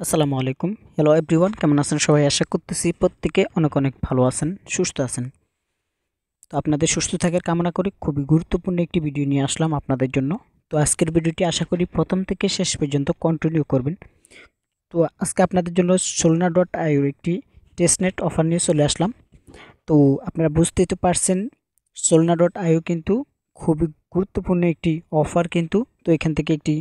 আসসালামু আলাইকুম। Hello everyone, কেমন আছেন সবাই? আশা করতেছি প্রত্যেকে অনেক অনেক ভালো আছেন, সুস্থ আছেন। তো আপনাদের সুস্থ থাকার কামনা করি। খুবই গুরুত্বপূর্ণ একটি ভিডিও নিয়ে আসলাম আপনাদের জন্য। তো আজকের ভিডিওটি আশা করি প্রথম থেকে শেষ পর্যন্ত কন্টিনিউ করবেন। তো আজকে আপনাদের জন্য solana.io একটি টেস্টনেট অফার নিয়ে চলে আসলাম। তো আপনারা বুঝতেই তো পারছেন, solana.io কিন্তু খুবই গুরুত্বপূর্ণ একটি অফার কিন্তু। তো এখান থেকে একটি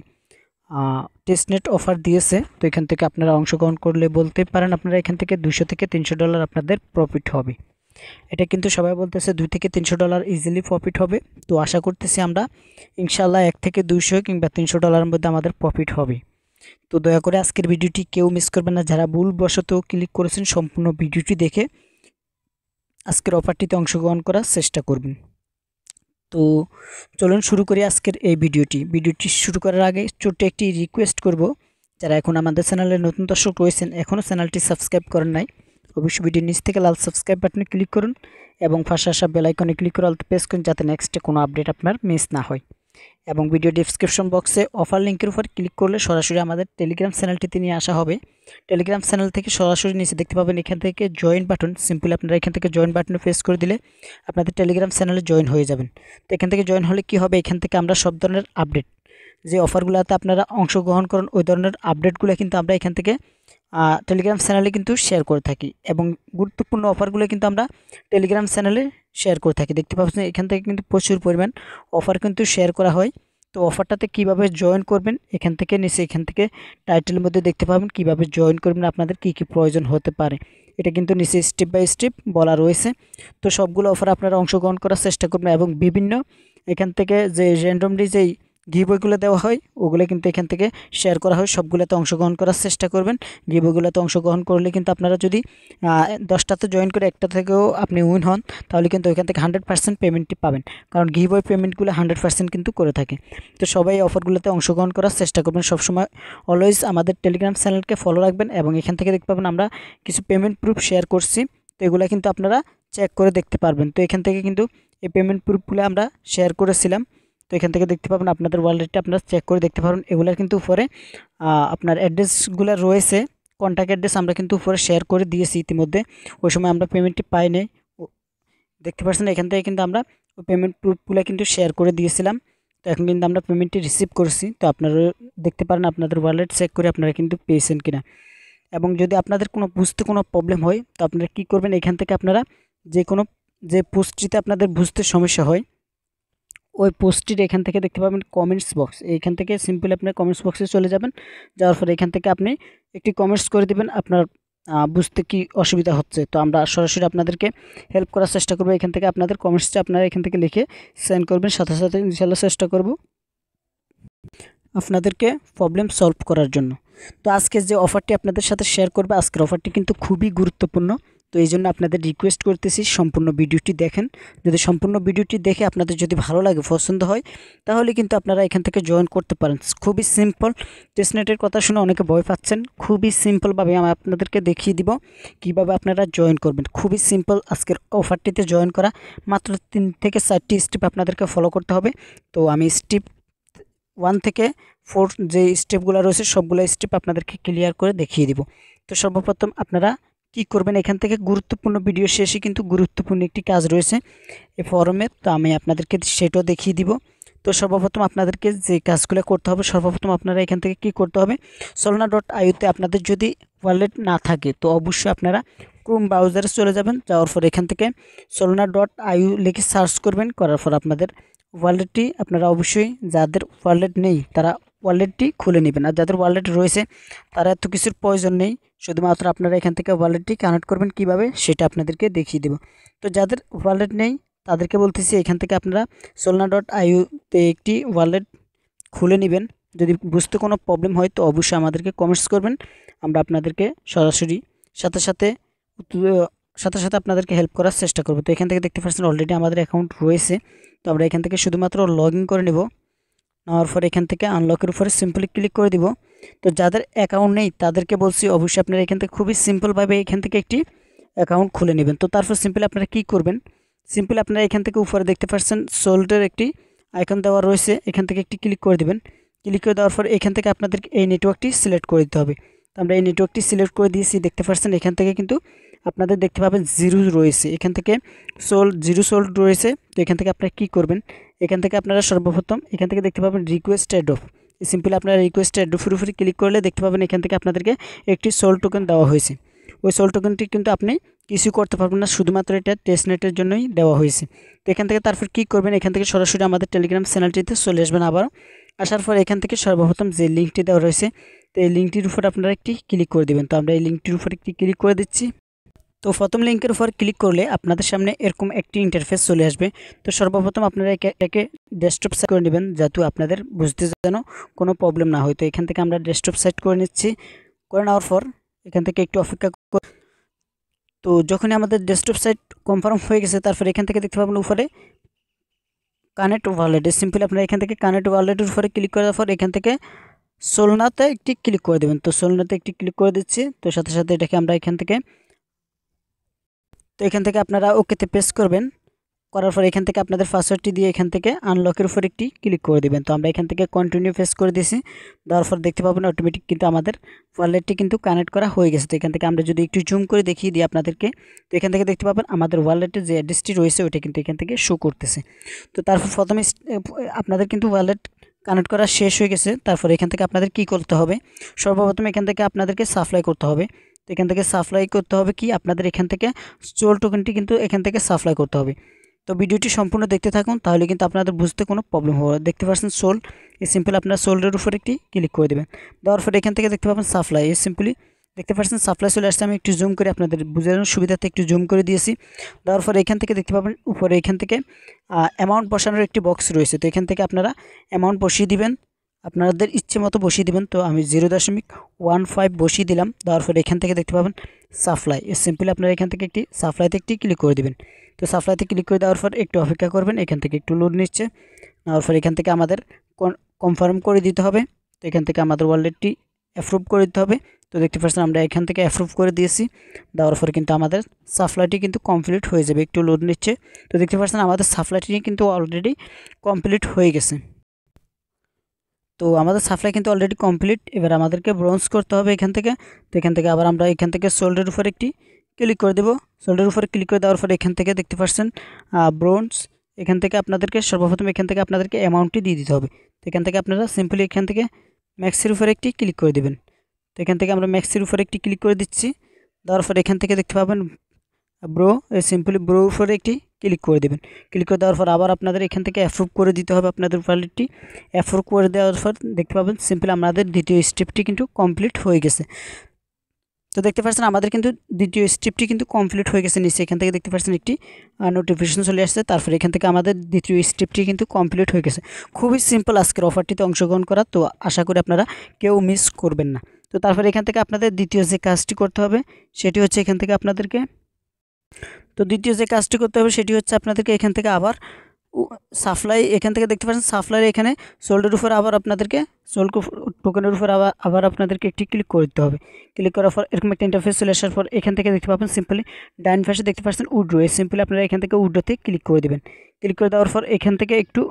টেস্টনেট অফার দিয়েছে। তো এখান থেকে আপনারা অংশগ্রহণ করলে বলতে পারেন আপনারা এখান থেকে $200 থেকে $300 আপনাদের প্রফিট হবে। এটা কিন্তু সবাই বলতেছে $2 থেকে $300 ইজিলি প্রফিট হবে। তো আশা করতেছি আমরা ইনশাল্লাহ 1 থেকে 200 কিংবা $300 মধ্যে আমাদের প্রফিট হবে। তো দয়া করে আজকের ভিডিওটি কেউ মিস করবেন না। যারা ভুলবশত ক্লিক করেছেন, সম্পূর্ণ ভিডিওটি দেখে আজকের অফারটিতে অংশগ্রহণ করার চেষ্টা করবেন। তো চলুন শুরু করি আজকের এই ভিডিওটি শুরু করার আগে ছোট্ট একটি রিকোয়েস্ট করব, যারা এখন আমাদের চ্যানেলে নতুন দর্শক রয়েছেন, এখনও চ্যানেলটি সাবস্ক্রাইব করেন নাই, অবশ্যই ভিডিওর নিচ থেকে লাল সাবস্ক্রাইব বাটনে ক্লিক করুন এবং পাশে আসা বেল আইকনে ক্লিক করে অলতে প্রেস করুন, যাতে নেক্সটে কোনো আপডেট আপনার মিস না হয়। এবং ভিডিও ডেসক্রিপশন বক্সে অফার লিঙ্কের উপর ক্লিক করলে সরাসরি আমাদের টেলিগ্রাম চ্যানেলটিতে নিয়ে আসা হবে। টেলিগ্রাম চ্যানেল থেকে সরাসরি নিচে দেখতে পাবেন এখান থেকে জয়েন বাটন, সিম্পলি আপনারা এখান থেকে জয়েন বাটনে প্রেস করে দিলে আপনাদের টেলিগ্রাম চ্যানেলে জয়েন হয়ে যাবেন। তো এখান থেকে জয়েন হলে কি হবে, এখান থেকে আমরা সব ধরনের আপডেট, যে অফারগুলোতে আপনারা অংশগ্রহণ করেন ওই ধরনের আপডেটগুলো কিন্তু আমরা এখান থেকে টেলিগ্রাম চ্যানেলে কিন্তু শেয়ার করে থাকি, এবং গুরুত্বপূর্ণ অফারগুলো কিন্তু আমরা টেলিগ্রাম চ্যানেলে শেয়ার করে থাকি। দেখতে পাচ্ছেন এখান থেকে কিন্তু প্রচুর পরিমাণ অফার কিন্তু শেয়ার করা হয়। তো অফারটাতে কিভাবে জয়েন করবেন, এখান থেকে নিচে এখান থেকে টাইটেলের মধ্যে দেখতে পাবেন কিভাবে জয়েন করবেন, আপনাদের কি কি প্রয়োজন হতে পারে। এটা কিন্তু নিচে স্টেপ বাই স্টেপ বলা রয়েছে। তো সবগুলো অফার আপনারা অংশগ্রহণ করার চেষ্টা করবেন, এবং বিভিন্ন এখান থেকে যে র্যান্ডমলি যেই গিভওয়েগুলো দেওয়া হয় ওগুলো কিন্তু এখান থেকে শেয়ার করা হয়, সবগুলোতে অংশগ্রহণ করার চেষ্টা করবেন। গিভওয়েগুলোতে অংশগ্রহণ করলে কিন্তু আপনারা যদি 10টাতে জয়েন করে একটা থেকেও আপনি উইন হন, তাহলে কিন্তু ওইখান থেকে 100% পেমেন্টটি পাবেন, কারণ গিভওয়ে পেমেন্টগুলো 100% কিন্তু করে থাকে। তো সবাই অফারগুলোতে অংশগ্রহণ করার চেষ্টা করবেন। সবসময় অলওয়েজ আমাদের টেলিগ্রাম চ্যানেলকে ফলো রাখবেন, এবং এখান থেকে দেখতে পাবেন আমরা কিছু পেমেন্ট প্রুফ শেয়ার করছি। তো এগুলো কিন্তু আপনারা চেক করে দেখতে পারবেন। তো এখান থেকে কিন্তু এই পেমেন্ট প্রুফগুলো আমরা শেয়ার করেছিলাম। তো এখান থেকে দেখতে পাবেন আপনাদের ওয়ালেটটা আপনারা চেক করে দেখতে পারবেন। এগুলার কিন্তু উপরে আপনার অ্যাড্রেসগুলো রয়েছে, কন্ট্যাক্ট অ্যাড্রেস আমরা কিন্তু উপরে শেয়ার করে দিয়েছি ইতিমধ্যে। ওই সময় আমরা পেমেন্টটি পাইনি, দেখতে পাচ্ছেন এখান থেকে কিন্তু আমরা পেমেন্ট প্রুফগুলো কিন্তু শেয়ার করে দিয়েছিলাম। তো এখন কিন্তু আমরা পেমেন্টটি রিসিভ করছি। তো আপনারা দেখতে পারেন আপনাদের ওয়ালেট চেক করে আপনারা কিন্তু পেয়েছেন কিনা। এবং যদি আপনাদের কোনো বুঝতে কোনো প্রবলেম হয়, তো আপনারা কী করবেন, এখান থেকে আপনারা যে পোস্টটিতে আপনাদের বুঝতে সমস্যা হয়, ওই পোস্টটির এখান থেকে দেখতে পাবেন কমেন্টস বক্স, এইখান থেকে সিম্পলি আপনার কমেন্টস বক্সে চলে যাবেন। যাওয়ার পরে এখান থেকে আপনি একটি কমেন্টস করে দিবেন আপনার বুঝতে কি অসুবিধা হচ্ছে। তো আমরা সরাসরি আপনাদেরকে হেল্প করার চেষ্টা করবো। এখান থেকে আপনাদের কমেন্টসটা আপনারা এখান থেকে লিখে সেন্ড করবেন, সাথে সাথে ইনশাআল্লাহ চেষ্টা করব আপনাদেরকে প্রবলেম সলভ করার জন্য। তো আজকে যে অফারটি আপনাদের সাথে শেয়ার করবে, আজকের অফারটি কিন্তু খুবই গুরুত্বপূর্ণ। তো এই জন্য আপনাদের রিকোয়েস্ট করতেছি সম্পূর্ণ ভিডিওটি দেখেন। যদি সম্পূর্ণ ভিডিওটি দেখে আপনাদের যদি ভালো লাগে, পছন্দ হয়, তাহলে কিন্তু আপনারা এখান থেকে জয়েন করতে পারেন। খুবই সিম্পল। টেস্টনেটের কথা শুনে অনেকে ভয় পাচ্ছেন, খুবই সিম্পলভাবে আমি আপনাদেরকে দেখিয়ে দিব কিভাবে আপনারা জয়েন করবেন। খুবই সিম্পল আজকের অফারটিতে জয়েন করা, মাত্র 3 থেকে 4টি স্টেপ আপনাদেরকে ফলো করতে হবে। তো আমি স্টেপ 1 থেকে 4 যে স্টেপগুলো রয়েছে সবগুলো স্টেপ আপনাদেরকে ক্লিয়ার করে দেখিয়ে দিব। তো সর্বপ্রথম আপনারা কি করবেন, এখান থেকে গুরুত্বপূর্ণ ভিডিও শেষে কিন্তু গুরুত্বপূর্ণ একটি কাজ রয়েছে এই ফরমে, তো আমি আপনাদেরকে সেটাও দেখিয়ে দিব। তো সর্বপ্রথম আপনাদেরকে যে কাজগুলো করতে হবে, সর্বপ্রথম আপনারা এখান থেকে কি করতে হবে, solana.io-তে আপনাদের যদি ওয়ালেট না থাকে, তো অবশ্যই আপনারা ক্রোম ব্রাউজারে চলে যাবেন। যাওয়ার পর এখান থেকে solana.io লিখে সার্চ করবেন, করার পর আপনাদের ওয়ালেটটি আপনারা অবশ্যই, যাদের ওয়ালেট নেই তারা ওয়ালেটটি খুলে নেবেন, আর যাদের ওয়ালেট রয়েছে তারা এত কিছুর প্রয়োজন নেই। শুধুমাত্র আপনারা এখান থেকে ওয়ালেটটি কানেক্ট করবেন কিভাবে সেটা আপনাদেরকে দেখিয়ে দেব। তো যাদের ওয়ালেট নেই তাদেরকে বলতেছি এখান থেকে আপনারা solana.io-তে একটি ওয়ালেট খুলে নেবেন। যদি বুঝতে কোনো প্রবলেম হয় তো অবশ্যই আমাদেরকে কমেন্টস করবেন, আমরা আপনাদেরকে সরাসরি সাথে সাথে আপনাদেরকে হেল্প করার চেষ্টা করব। তো এখান থেকে দেখতে পাচ্ছেন অলরেডি আমাদের অ্যাকাউন্ট রয়েছে। তো আমরা এখান থেকে শুধুমাত্র লগ ইন করে নেব। নেওয়ার পর এখান থেকে আনলকের উপরে সিম্পলি ক্লিক করে দিব। তো যাদের অ্যাকাউন্ট নেই তাদেরকে বলছি অবশ্যই আপনারা এখান থেকে খুবই সিম্পলভাবে এখান থেকে একটি অ্যাকাউন্ট খুলে নেবেন। তো তারপর সিম্পলি আপনারা কী করবেন, সিম্পলি আপনারা এখান থেকে উপরে দেখতে পাচ্ছেন সোল্ডের একটি আইকন দেওয়া রয়েছে, এখান থেকে একটি ক্লিক করে দেবেন। ক্লিক করে দেওয়ার পর এখান থেকে আপনাদেরকে এই নেটওয়ার্কটি সিলেক্ট করে দিতে হবে। তো আমরা এই নেটওয়ার্কটি সিলেক্ট করে দিয়েছি। দেখতে পাচ্ছেন এখান থেকে কিন্তু আপনাদের দেখতে পাবেন জিরো রয়েছে, এখান থেকে জিরো সোল্ড রয়েছে। তো এখান থেকে আপনারা কী করবেন, এখান থেকে আপনারা সর্বপ্রথম এখান থেকে দেখতে পাবেন রিকোয়েস্ট অ্যাড্রপ। সিম্পলি আপনারা রিকোয়েস্ট অ্যাড্রপের উপরে ক্লিক করলে দেখতে পাবেন এখান থেকে আপনাদেরকে একটি সোল টোকেন দেওয়া হয়েছে। ওই সোল টোকেনটি কিন্তু আপনি কিছু করতে পারবেন না, শুধুমাত্র এটা টেস্টনেটের জন্যই দেওয়া হয়েছে। তো এখান থেকে তারপর কী করবেন, এখান থেকে সরাসরি আমাদের টেলিগ্রাম চ্যানেলটিতে চলে আসবেন। আবার আসার পর এখান থেকে সর্বপ্রথম যে লিঙ্কটি দেওয়া রয়েছে, তো এই লিঙ্কটির উপর আপনারা একটি ক্লিক করে দেবেন। তো আমরা এই লিঙ্কটির উপর একটি ক্লিক করে দিচ্ছি। তো প্রথম লিঙ্কের উপর ক্লিক করলে আপনাদের সামনে এরকম একটি ইন্টারফেস চলে আসবে। তো সর্বপ্রথম আপনারা এটাকে ডেস্কটপ সেট করে নেবেন, যাতে আপনাদের বুঝতে যেন কোনো প্রবলেম না হয়। তো এখান থেকে আমরা ডেস্কটপ সেট করে নিচ্ছি। করে নেওয়ার পর এখান থেকে একটু অপেক্ষা। তো যখনই আমাদের ডেস্কটপ সাইট কনফার্ম হয়ে গেছে, তারপর এখান থেকে দেখতে পাবেন উপরে কানেক্ট ওয়ালেট। সিম্পলি আপনারা এখান থেকে কানেক্ট ওয়ালেটের উপরে ক্লিক করার পর এখান থেকে সোলনাতে একটি ক্লিক করে দেবেন। তো সোলনাতে একটি ক্লিক করে দিচ্ছি। তো সাথে সাথে এটাকে আমরা এখান থেকে আপনারা ওকেতে প্রেস করবেন। করার পর এখান থেকে আপনাদের পাসওয়ার্ডটি দিয়ে এখান থেকে আনলকের উপর একটি ক্লিক করে দেবেন। তো আমরা এখান থেকে কন্টিনিউ প্রেস করে দিয়েছি। দেওয়ার পর দেখতে পাবেন অটোমেটিক কিন্তু আমাদের ওয়ালেটটি কিন্তু কানেক্ট করা হয়ে গেছে। তো এখান থেকে আমরা যদি একটু জুম করে দেখিয়ে দিই আপনাদেরকে, তো এখান থেকে দেখতে পাবেন আমাদের ওয়ালেটের যে অ্যাড্রেসটি রয়েছে ওইটা কিন্তু এখান থেকে শো করতেছে। তো তারপর প্রথমে আপনাদের কিন্তু ওয়ালেট কানেক্ট করা শেষ হয়ে গেছে। তারপর এখান থেকে আপনাদের কি করতে হবে, সর্বপ্রথম এখান থেকে আপনাদেরকে সাপ্লাই করতে হবে। তো এখান থেকে সাপ্লাই করতে হবে কি, আপনাদের এখান থেকে সোল টোকেনটি কিন্তু এখান থেকে সাপ্লাই করতে হবে। তো ভিডিওটি সম্পূর্ণ দেখতে থাকুন, তাহলে কিন্তু আপনাদের বুঝতে কোনো প্রবলেম হবে। দেখতে পাচ্ছেন সোল, এই সিম্পলি আপনারা সোল্ডের উপর একটি ক্লিক করে দেবেন। দেওয়ার পরে এখান থেকে দেখতে পাবেন সাপ্লাই, এই সিম্পলি দেখতে পাচ্ছেন সাপ্লাই চলে আসছে। আমি একটু জুম করে আপনাদের বোঝানোর সুবিধাতে একটু জুম করে দিয়েছি। দেওয়ার পরে এখান থেকে দেখতে পাবেন উপরে এখান থেকে অ্যামাউন্ট বসানোর একটি বক্স রয়েছে। তো এখান থেকে আপনারা অ্যামাউন্ট বসিয়ে দিবেন, আপনাদের ইচ্ছে মতো বসিয়ে দিবেন। তো আমি 0.15 বসিয়ে দিলাম। দেওয়ার পরে এখান থেকে দেখতে পাবেন সাপ্লাই, সিম্পলি আপনারা এখান থেকে একটি সাপ্লাইতে একটি ক্লিক করে দেবেন। তো সাপ্লাইতে ক্লিক করে দেওয়ার পর একটু অপেক্ষা করবেন, এখান থেকে একটু লোড নিচ্ছে। নেওয়ার পর এখান থেকে আমাদের কনফার্ম করে দিতে হবে। তো এখান থেকে আমাদের ওয়ালেটটি অ্যাপ্রুভ করে দিতে হবে। তো দেখতে পাচ্ছেন আমরা এখান থেকে অ্যাপ্রুভ করে দিয়েছি। দেওয়ার পরে কিন্তু আমাদের সাপ্লাইটি কিন্তু কমপ্লিট হয়ে যাবে। একটু লোড নিচ্ছে। তো দেখতে পাচ্ছেন আমাদের সাপ্লাইটি কিন্তু অলরেডি কমপ্লিট হয়ে গেছে। তো আমাদের সাপ্লাই কিন্তু অলরেডি কমপ্লিট। এবার আমাদেরকে ব্রোঞ্জ করতে হবে এখান থেকে। তো এখান থেকে আবার আমরা এখান থেকে সোল্ডের উপর একটি ক্লিক করে দেব। সোল্ডের উপরে ক্লিক করে দেওয়ার পরে এখান থেকে দেখতে পাচ্ছেন ব্রোঞ্জ। এখান থেকে আপনাদেরকে সর্বপ্রথম এখান থেকে আপনাদেরকে অ্যামাউন্টটি দিয়ে দিতে হবে। তো এখান থেকে আপনারা সিম্পলি এখান থেকে ম্যাক্সের উপরে একটি ক্লিক করে দেবেন। তো এখান থেকে আমরা ম্যাক্সের উপরে একটি ক্লিক করে দিচ্ছি। দেওয়ার পরে এখান থেকে দেখতে পাবেন ব্রো, সিম্পলি ব্রো উপরে একটি ক্লিক করে দেবেন। ক্লিক করে দেওয়ার পর আবার আপনাদের এখান থেকে অ্যাপ্রুভ করে দিতে হবে আপনাদের ওয়ালেটটি। অ্যাপ্রুভ করে দেওয়ার পর দেখতে পাবেন সিম্পলি আমাদের দ্বিতীয় স্টেপটি কিন্তু কমপ্লিট হয়ে গেছে। তো দেখতে পাচ্ছেন আমাদের কিন্তু দ্বিতীয় স্টেপটি কিন্তু কমপ্লিট হয়ে গেছে। নিচে এখান থেকে দেখতে পাচ্ছেন একটি নোটিফিকেশন চলে আসছে। তারপরে এখান থেকে আমাদের দ্বিতীয় স্টেপটি কিন্তু কমপ্লিট হয়ে গেছে। খুবই সিম্পল আজকের অফারটিতে অংশগ্রহণ করা। তো আশা করি আপনারা কেউ মিস করবেন না। তো তারপরে এখান থেকে আপনাদের দ্বিতীয় যে কাজটি করতে হবে সেটি হচ্ছে এখান থেকে আপনাদেরকে দ্বিতীয় যে কাজটি করতে হবে সেটি হচ্ছে আপনাদেরকে এখান থেকে আবার সাপ্লাই, এখান থেকে দেখতে পাচ্ছেন সাপ্লাইয়ের এখানে সোল্ডের উপর আবার আপনাদেরকে সোল্ড টোকেনের উপর আবার আপনাদেরকে একটি ক্লিক করতে হবে। ক্লিক করার পর এরকম একটা ইন্টারফেস চলে আসার পর এখান থেকে দেখতে পাবেন সিম্পলি ডাইন পাশে দেখতে পাচ্ছেন উড্রো, সিম্পলি আপনারা এখান থেকে উড্রোতে ক্লিক করে দেবেন। ক্লিক করে দেওয়ার পর এখান থেকে একটু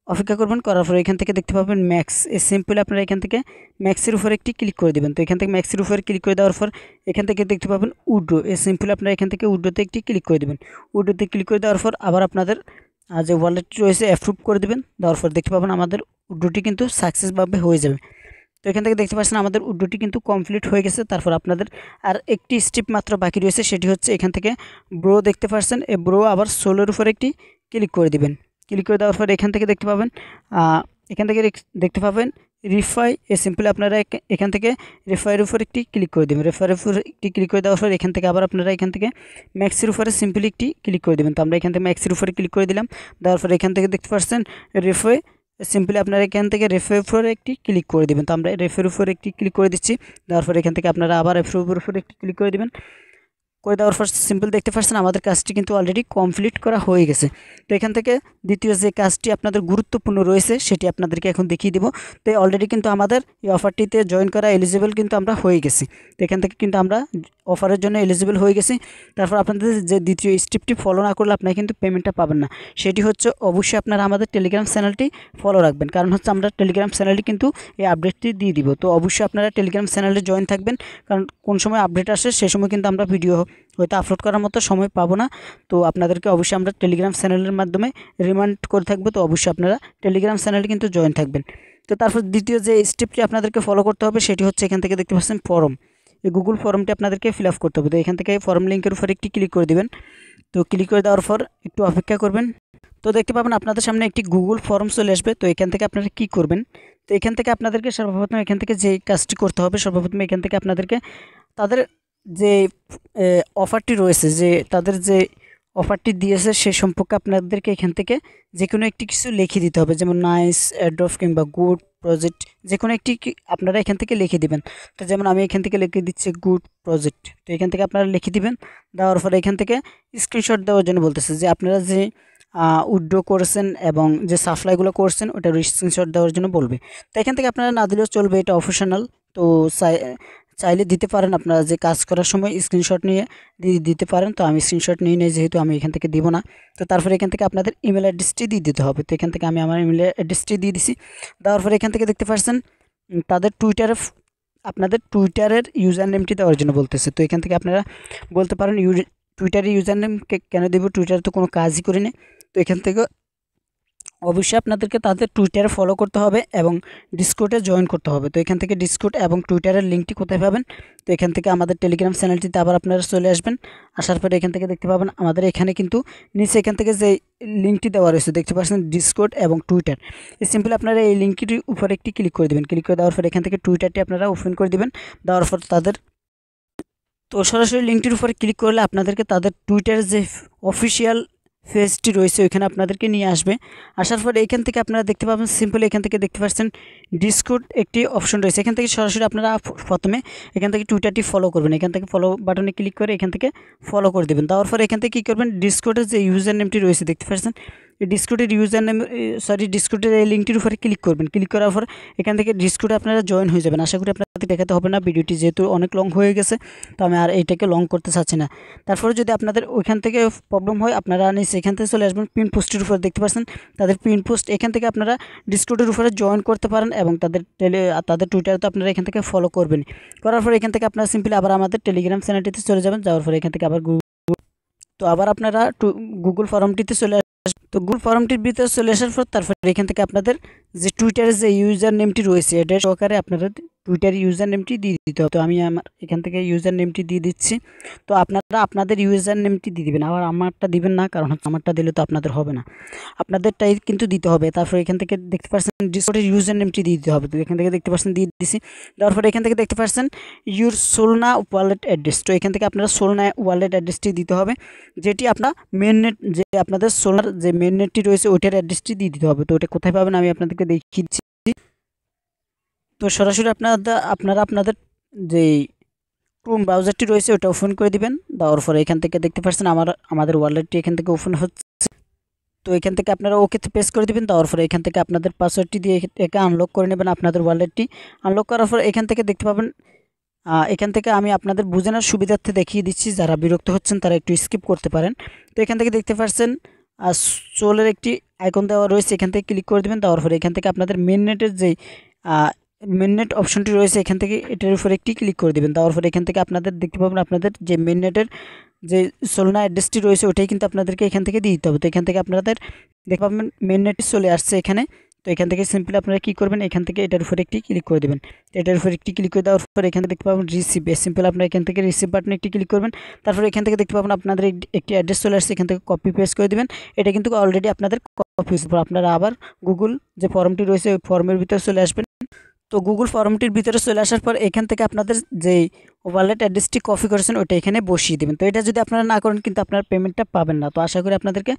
অপেক্ষা করবেন। করার পর এখান থেকে দেখতে পাবেন ম্যাক্স, সিম্পলি আপনারা এখান থেকে ম্যাক্সের উপর একটি ক্লিক করে দেবেন। তো এখান থেকে ম্যাক্সের উপর ক্লিক করে দেওয়ার পর এখান থেকে দেখতে পাবেন উড্রো, সিম্পলি আপনারা এখান থেকে উড্রোতে একটি ক্লিক করে দেবেন। উড্রোতে ক্লিক করে দেওয়ার পর আবার আপনাদের যে ওয়ালেটটি রয়েছে অ্যাপ্রুভ করে দেবেন। দেওয়ার পর দেখতে পাবেন আমাদের উড্রোটি কিন্তু সাকসেসভাবে হয়ে যাবে। তো এখান থেকে দেখতে পাচ্ছেন আমাদের উড্রোটি কিন্তু কমপ্লিট হয়ে গেছে। তারপর আপনাদের আর একটি স্টেপ মাত্র বাকি রয়েছে, সেটি হচ্ছে এখান থেকে ব্রো দেখতে পাচ্ছেন, এই ব্রো আবার সোলের উপর একটি ক্লিক করে দিবেন। ক্লিক করে দেওয়ার পর এখান থেকে দেখতে পাবেন রিফাই, সিম্পলি আপনারা এখান থেকে রিফাইয়ের উপর একটি ক্লিক করে দেবেন। রিফাইয়ের উপর একটি ক্লিক করে দেওয়ার পর এখান থেকে আবার আপনারা এখান থেকে ম্যাক্সের উপরে সিম্পলি একটি ক্লিক করে দেবেন। তো আমরা এখান থেকে ম্যাক্সের উপরে ক্লিক করে দিলাম। দেওয়ার পর এখান থেকে দেখতে পাচ্ছেন রিফাই, সিম্পলি আপনারা এখান থেকে রেফের উপরে একটি ক্লিক করে দেবেন। তো আমরা রেফের উপরে একটি ক্লিক করে দিচ্ছি। দেওয়ার পর এখান থেকে আপনারা আবার রেফের উপরে একটি ক্লিক করে দেবেন। করে দেওয়ার পর সিম্পল দেখতে পাচ্ছেন আমাদের কাজটি কিন্তু অলরেডি কমপ্লিট করা হয়ে গেছে। তো এখান থেকে দ্বিতীয় যে কাজটি আপনাদের গুরুত্বপূর্ণ রয়েছে সেটি আপনাদেরকে এখন দেখিয়ে দিব। তো অলরেডি কিন্তু আমাদের এই অফারটিতে জয়েন করা এলিজিবল কিন্তু আমরা হয়ে গেছি। তো এখান থেকে কিন্তু আমরা অফারের জন্য এলিজিবল হয়ে গেছি। তারপর আপনাদের যে দ্বিতীয় স্টেপটি ফলো না করলে আপনারা কিন্তু পেমেন্টটা পাবেন না। সেটি হচ্ছে অবশ্যই আপনারা আমাদের টেলিগ্রাম চ্যানেলটি ফলো রাখবেন, কারণ হচ্ছে আমরা টেলিগ্রাম চ্যানেলটি কিন্তু এই আপডেটটি দিয়ে দিব। তো অবশ্যই আপনারা টেলিগ্রাম চ্যানেলে জয়েন থাকবেন, কারণ কোন সময় আপডেট আসে সেই সময় কিন্তু আমরা ভিডিও হয়তো আপলোড করার মতো সময় পাবো না। তো আপনাদেরকে অবশ্যই আমরা টেলিগ্রাম চ্যানেলের মাধ্যমে রিমাইন্ড করে থাকবো। তো অবশ্যই আপনারা টেলিগ্রাম চ্যানেলে কিন্তু জয়েন থাকবেন। তো তারপর দ্বিতীয় যে স্টেপটি আপনাদেরকে ফলো করতে হবে সেটি হচ্ছে এখান থেকে দেখতে পাচ্ছেন ফর্ম, এই গুগল ফর্মটি আপনাদেরকে ফিল আপ করতে হবে। তো এখান থেকে ফর্ম লিঙ্কের উপর একটি ক্লিক করে দেবেন। তো ক্লিক করে দেওয়ার পর একটু অপেক্ষা করবেন। তো দেখতে পাবেন আপনাদের সামনে একটি গুগল ফর্ম চলে আসবে। তো এখান থেকে আপনারা কী করবেন, তো এখান থেকে আপনাদেরকে সর্বপ্রথম এখান থেকে যে কাজটি করতে হবে, সর্বপ্রথম এখান থেকে আপনাদেরকে তাদের যে অফারটি রয়েছে, যে তাদের যে অফারটি দিয়েছে সে সম্পর্কে আপনাদেরকে এখান থেকে যে কোনো একটি কিছু লিখে দিতে হবে, যেমন নাইস, এয়ারড্রপ কিংবা গুড প্রজেক্ট, যে কোনো একটি আপনারা এখান থেকে লিখে দিবেন। তো যেমন আমি এখান থেকে লিখে দিচ্ছি গুড প্রজেক্ট। তো এখান থেকে আপনারা লিখে দিবেন। দেওয়ার পরে এখান থেকে স্ক্রিনশট দেওয়ার জন্য বলতেছে যে আপনারা যে উইথড্র করেছেন এবং যে সাপ্লাইগুলো করছেন ওটার স্ক্রিনশট দেওয়ার জন্য বলবে। তো এখান থেকে আপনারা না দিলেও চলবে, এটা অপশনাল। তো চাইলে দিতে পারেন, আপনারা যে কাজ করার সময় স্ক্রিনশট নিয়ে দিতে পারেন। তো আমি স্ক্রিনশট নিয়ে নেই, যেহেতু আমি এখান থেকে দিব না। তো তারপরে এখান থেকে আপনাদের ইমেল অ্যাড্রেসটি দিয়ে দিতে হবে। তো এখান থেকে আমি আমার ইমেল অ্যাড্রেসটি দিয়ে দিছি। দেওয়ার পরে এখান থেকে দেখতে পাচ্ছেন তাদের আপনাদের টুইটারের ইউজার নেমটি দেওয়ার জন্য বলতেছে। তো এখান থেকে আপনারা বলতে পারেন টুইটারের ইউজার নেম কেন দেব, টুইটারে তো কোনো কাজই করি না। তো এখান থেকে অবশ্যই আপনাদেরকে তাদের টুইটারে ফলো করতে হবে এবং ডিসকর্ডে জয়েন করতে হবে। তো এখান থেকে ডিসকর্ড এবং টুইটারের লিঙ্কটি কোথায় পাবেন, তো এখান থেকে আমাদের টেলিগ্রাম চ্যানেলটিতে আবার আপনারা চলে আসবেন। আসার পরে এখান থেকে দেখতে পাবেন আমাদের এখানে কিন্তু নিচে এখান থেকে যে লিঙ্কটি দেওয়া রয়েছে দেখতে পাচ্ছেন ডিসকর্ড এবং টুইটার। এই সিম্পল আপনারা এই লিঙ্কটির উপরে একটি ক্লিক করে দেবেন। ক্লিক করে দেওয়ার পর এখান থেকে টুইটারটি আপনারা ওপেন করে দেবেন। দেওয়ার পর তো সরাসরি লিঙ্কটির উপরে ক্লিক করলে আপনাদেরকে তাদের টুইটারের যে অফিসিয়াল পেজটি রয়েছে ওইখানে আপনাদেরকে নিয়ে আসবে। আসার পরে এখান থেকে আপনারা দেখতে পাবেন সিম্পল এখান থেকে দেখতে পাচ্ছেন ডিসকর্ড একটি অপশন রয়েছে। এখান থেকে সরাসরি আপনারা প্রথমে এখান থেকে টুইটারটি ফলো করবেন। এখান থেকে ফলো বাটনে ক্লিক করে এখান থেকে ফলো করে দেবেন। দেওয়ার পরে এখান থেকে কী করবেন, ডিসকর্ডের যে ইউজার নেমটি রয়েছে দেখতে পাচ্ছেন, এই ডিসকর্ডের ইউজার নেম ডিসকর্ডের এই লিঙ্কটির উপরে ক্লিক করবেন। ক্লিক করার পর এখান থেকে ডিসকর্ডে আপনারা জয়েন হয়ে যাবেন। আশা করি আপনাদের দেখাতে হবে না, ভিডিওটি যেহেতু অনেক লং হয়ে গেছে তো আমি আর এইটাকে লং করতে চাচ্ছি না। তারপরে যদি আপনাদের ওইখান থেকে প্রবলেম হয় আপনারা নিচে এখান থেকে চলে আসবেন পিন পোস্টের উপরে দেখতে পাচ্ছেন তাদের পিন পোস্ট, এখান থেকে আপনারা ডিসকর্ডের উপরে জয়েন করতে পারেন এবং তাদের টুইটারে তো আপনারা এখান থেকে ফলো করবেন। করার পর এখান থেকে আপনারা সিম্পলি আবার আমাদের টেলিগ্রাম চ্যানেলটিতে চলে যাবেন। যাওয়ার পরে এখান থেকে আবার আবার আপনারা গুগল ফর্মটিতে চলে তো গুগল ফর্মটির ভিতরে চলে আসার পর তারপরে এখান থেকে আপনাদের যে টুইটারের যে ইউজার নেমটি রয়েছে এটা সহকারে আপনারা টুইটার ইউজার নেমটি দিয়ে দিতে হবে। তো আমি আমার এখান থেকে ইউজার নেমটি দিয়ে দিচ্ছি। তো আপনারা আপনাদের ইউজার নেমটি দিয়ে দিবেন, আবার আমারটা দিবেন না, কারণ হচ্ছে আমারটা দিলে তো আপনাদের হবে না, আপনাদেরটাই কিন্তু দিতে হবে। তারপরে এখান থেকে দেখতে পাচ্ছেন ডিসকর্ডের ইউজার নেমটি দিয়ে দিতে হবে। তো এখান থেকে দেখতে পাচ্ছেন দিয়ে দিছি। দেওয়ার পরে এখান থেকে দেখতে পাচ্ছেন ইউর সোলনা ওয়ালেট অ্যাড্রেস। তো এখান থেকে আপনারা সোলনা ওয়ালেট অ্যাড্রেসটি দিতে হবে, যেটি আপনার মেন নেট, যে আপনাদের সোলার যে মেন নেটটি রয়েছে ওইটার অ্যাড্রেসটি দিয়ে দিতে হবে। তো ওটা কোথায় পাবেন আমি আপনাদেরকে দেখিয়ে দিচ্ছি। তো সরাসরি আপনারা আপনাদের যে ক্রোম ব্রাউজারটি রয়েছে ওটা ওপেন করে দিবেন। দেওয়ার পরে এখান থেকে দেখতে পাচ্ছেন আমাদের ওয়ালেটটি এখান থেকে ওপেন হচ্ছে। তো এখান থেকে আপনারা ওকেতে প্রেস করে দেবেন। দেওয়ার পরে এখান থেকে আপনাদের পাসওয়ার্ডটি দিয়ে একে আনলক করে নেবেন আপনাদের ওয়ালেটটি। আনলক করার পর এখান থেকে দেখতে পাবেন, এখান থেকে আমি আপনাদের বোঝানোর সুবিধার্থে দেখিয়ে দিচ্ছি, যারা বিরক্ত হচ্ছেন তারা একটু স্কিপ করতে পারেন। তো এখান থেকে দেখতে পাচ্ছেন সোলের একটি আইকন দেওয়া রয়েছে, এখান থেকে ক্লিক করে দেবেন। দেওয়ার পরে এখান থেকে আপনাদের মেন নেটের যে মেন নেট অপশনটি রয়েছে এখান থেকে এটার উপরে একটি ক্লিক করে দেবেন। দেওয়ার পরে এখান থেকে আপনাদের দেখতে পাবেন আপনাদের যে মেন নেটের যে সোলনা অ্যাড্রেসটি রয়েছে ওটাই কিন্তু আপনাদেরকে এখান থেকে দিয়ে দিতে হবে। তো এখান থেকে আপনাদের দেখতে পাবেন মেন নেটটি চলে আসছে এখানে। তো এখান থেকে সিম্পলি আপনারা কী করবেন, এখান থেকে এটার উপরে একটি ক্লিক করে দেবেন। এটার উপরে একটি ক্লিক করে দেওয়ার পর এখানে দেখতে পাবেন রিসিভ, সিম্পল আপনারা এখান থেকে রিসিভ বাটনে একটি ক্লিক করবেন। তারপরে এখান থেকে দেখতে পাবেন আপনাদের একটি অ্যাড্রেস চলে আসছে, এখান থেকে কপি পেস্ট করে দেবেন। এটা কিন্তু অলরেডি আপনাদের কপি হয়েছে। আপনারা আবার গুগল যে ফর্মটি রয়েছে ওই ফর্মের ভিতরে চলে আসবেন। তো গুগল ফর্মটির ভিতরে চলে আসার পর এখান থেকে আপনাদের যেই ওয়ালেট অ্যাড্রেসটি কপি করেছেন ওইটা এখানে বসিয়ে দেবেন। তো এটা যদি আপনারা না করেন কিন্তু আপনারা পেমেন্টটা পাবেন না। তো আশা করি আপনাদেরকে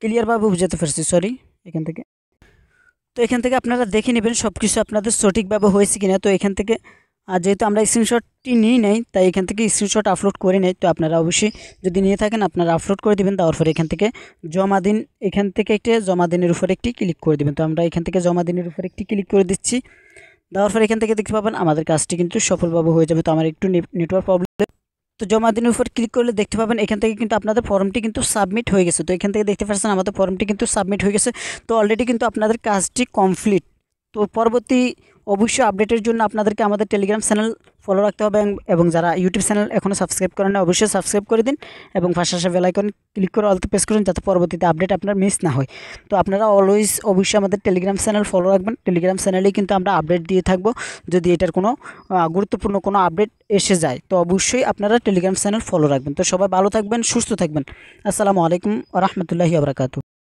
ক্লিয়ারভাবে বুঝাতে পারছি, সরি। এখান থেকে আপনারা দেখে নেবেন সব কিছু আপনাদের সঠিকভাবে হয়েছে কিনা। তো এখান থেকে আর যেহেতু আমরা স্ক্রিনশটটি নিই নাই, তাই এখান থেকে স্ক্রিনশট আপলোড করে নেই। তো আপনারা অবশ্যই যদি নিয়ে থাকেন আপনারা আপলোড করে দিবেন। দেওয়ার পরে এখান থেকে জমা দিন, এখান থেকে একটি জমা দিনের উপরে একটি ক্লিক করে দিবেন। তো আমরা এখান থেকে জমা দিনের উপরে একটি ক্লিক করে দিচ্ছি। দেওয়ার পরে এখান থেকে দেখতে পাবেন আমাদের কাজটি কিন্তু সফলভাবে হয়ে যাবে। তো আমার একটু নেটওয়ার্ক প্রবলেম, তো জমা দিনের উপর ক্লিক করলে দেখতে পাবেন এখান থেকে কিন্তু আপনাদের ফর্মটি কিন্তু সাবমিট হয়ে গেছে। তো এখান থেকে দেখতে পাচ্ছেন আমাদের ফর্মটি কিন্তু সাবমিট হয়ে গেছে। তো অলরেডি কিন্তু আপনাদের কাজটি কমপ্লিট। তো পরবর্তী অবশ্যই আপডেটের জন্য আপনাদেরকে আমাদের টেলিগ্রাম চ্যানেল ফলো রাখতে হবে, এবং যারা ইউটিউব চ্যানেল এখনও সাবস্ক্রাইব করেন না অবশ্যই সাবস্ক্রাইব করে দিন, এবং পাশে আসা বেল আইকন ক্লিক করে অলতে প্রেস করুন যাতে পরবর্তীতে আপডেট আপনার মিস না হয়। তো আপনারা অলওয়েজ অবশ্যই আমাদের টেলিগ্রাম চ্যানেল ফলো রাখবেন। টেলিগ্রাম চ্যানেলেই কিন্তু আমরা আপডেট দিয়ে থাকবো যদি এটার কোনো গুরুত্বপূর্ণ কোনো আপডেট এসে যায়। তো অবশ্যই আপনারা টেলিগ্রাম চ্যানেল ফলো রাখবেন। তো সবাই ভালো থাকবেন, সুস্থ থাকবেন। আসসালামু আলাইকুম ওয়া রাহমাতুল্লাহি ওয়া বারাকাতুহু।